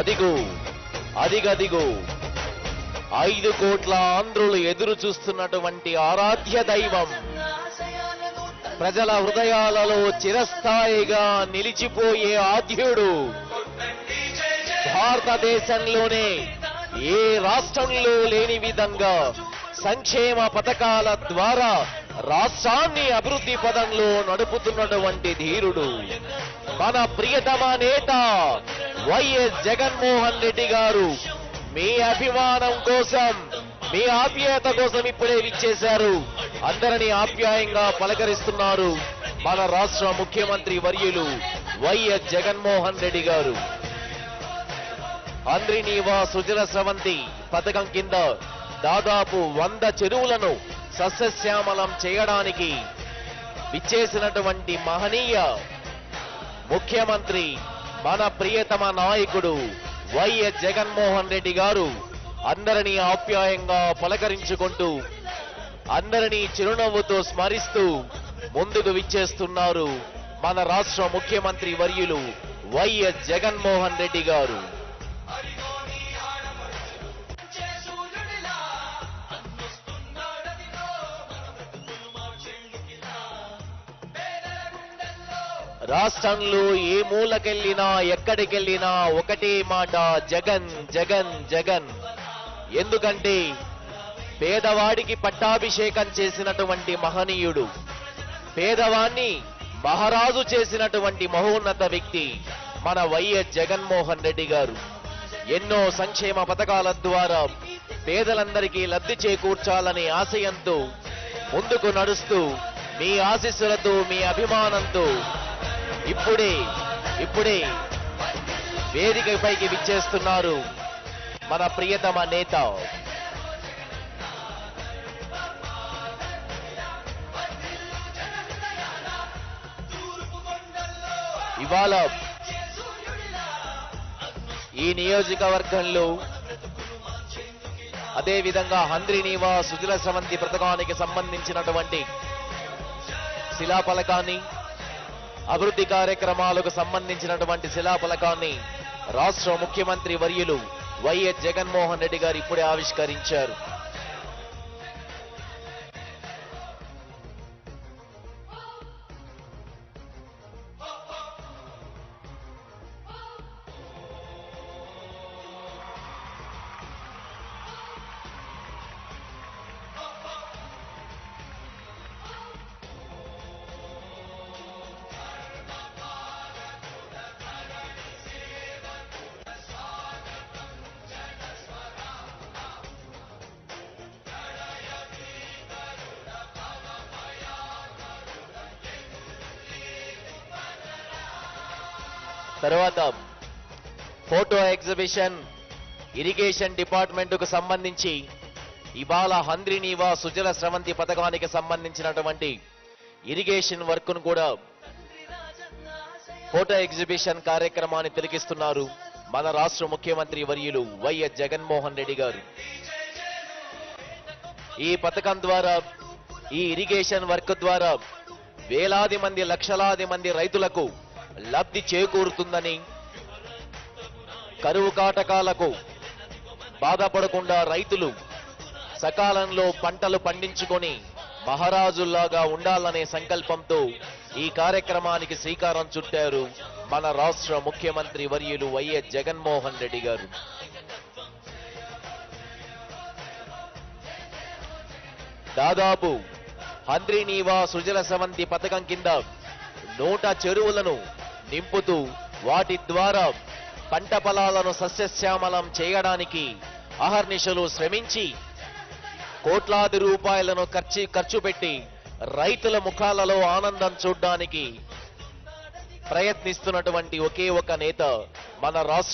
అదిగో అదిగదిగో 5 కోట్ల ఆంధ్రులు ఎదురు చూస్తున్నటువంటి ఆరాధ్య దైవం, ప్రజల హృదయాలలో చిరస్థాయిగా నిలిచిపోయే ఆద్యుడు, భారతదేశంలోనే ఏ రాష్ట్రంలో లేని విధంగా సంక్షేమ పథకాల ద్వారా రాష్ట్రాన్ని అభివృద్ధి పదంలో నడుపుతున్నటువంటి ధీరుడు, మన ప్రియతమ నేత వైఎస్ జగన్మోహన్ రెడ్డి గారు మీ అభిమానం కోసం, మీ ఆప్యాయత కోసం ఇప్పుడే విచ్చేశారు. అందరినీ ఆప్యాయంగా పలకరిస్తున్నారు మన రాష్ట్ర ముఖ్యమంత్రి వర్యులు వైఎస్ జగన్మోహన్ రెడ్డి గారు. హంద్రీనీవా సుజల స్రవంతి పథకం కింద దాదాపు 100 చెరువులను సస్యశ్యామలం చేయడానికి విచ్చేసినటువంటి మహనీయ ముఖ్యమంత్రి, మన ప్రియతమ నాయకుడు వైఎస్ జగన్మోహన్ రెడ్డి గారు అందరినీ ఆప్యాయంగా పలకరించుకుంటూ, అందరినీ చిరునవ్వుతో స్మరిస్తూ ముందుకు విచ్చేస్తున్నారు మన రాష్ట్ర ముఖ్యమంత్రి వర్యులు వైఎస్ జగన్మోహన్ రెడ్డి గారు. రాష్ట్రంలో ఏ మూలకెళ్ళినా ఎక్కడికెళ్ళినా ఒకటే మాట, జగన్ జగన్ జగన్. ఎందుకంటే పేదవాడికి పట్టాభిషేకం చేసినటువంటి మహనీయుడు, పేదవాణ్ణి మహారాజు చేసినటువంటి మహోన్నత వ్యక్తి మన వైఎస్ జగన్మోహన్ రెడ్డి గారు. ఎన్నో సంక్షేమ పథకాల ద్వారా పేదలందరికీ లబ్ధి చేకూర్చాలనే ఆశయంతో ముందుకు నడుస్తూ, మీ ఆశీస్సులతో, మీ అభిమానంతో ఇప్పుడే వేదికపైకి విచ్చేస్తున్నారు మన ప్రియతమ నేత. ఇవాళ ఈ నియోజకవర్గంలో అదేవిధంగా హంద్రీనీవా సుజల స్రవంతి పథకానికి సంబంధించినటువంటి శిలాఫలకాన్ని, అభివృద్ధి కార్యక్రమాలకు సంబంధించినటువంటి శిలాఫలకాన్ని రాష్ట్ర ముఖ్యమంత్రి వర్యులు వైఎస్ జగన్మోహన్ రెడ్డి గారు ఇప్పుడే ఆవిష్కరించారు. తర్వాత ఫోటో ఎగ్జిబిషన్, ఇరిగేషన్ డిపార్ట్మెంట్ కు సంబంధించి ఇవాళ హంద్రీనీవా సుజల స్రవంతి పథకానికి సంబంధించినటువంటి ఇరిగేషన్ వర్క్ ను కూడా ఫోటో ఎగ్జిబిషన్ కార్యక్రమాన్ని తిలకిస్తున్నారు మన రాష్ట్ర ముఖ్యమంత్రి వర్యులు వైఎస్ జగన్మోహన్ రెడ్డి గారు. ఈ పథకం ద్వారా, ఈ ఇరిగేషన్ వర్క్ ద్వారా వేలాది మంది, లక్షలాది మంది రైతులకు లబ్ధి చేకూరుతుందని, కరువు కాటకాలకు బాధపడకుండా రైతులు సకాలంలో పంటలు పండించుకొని మహారాజుల్లాగా ఉండాలనే సంకల్పంతో ఈ కార్యక్రమానికి శ్రీకారం చుట్టారు మన రాష్ట్ర ముఖ్యమంత్రి వర్యులు వైఎస్ జగన్మోహన్ రెడ్డి గారు. దాదాపు హంద్రీనీవా సుజల స్రవంతి పథకం కింద 100 చెరువులను నింపుతూ వాటి ద్వారా పంట పొలాలను సస్యశ్యామలం చేయడానికి అహర్నిశలు శ్రమించి కోట్లాది రూపాయలను ఖర్చు పెట్టి రైతుల ముఖాలలో ఆనందం చూడడానికి ప్రయత్నిస్తున్నటువంటి ఒకే ఒక నేత మన రాష్ట్ర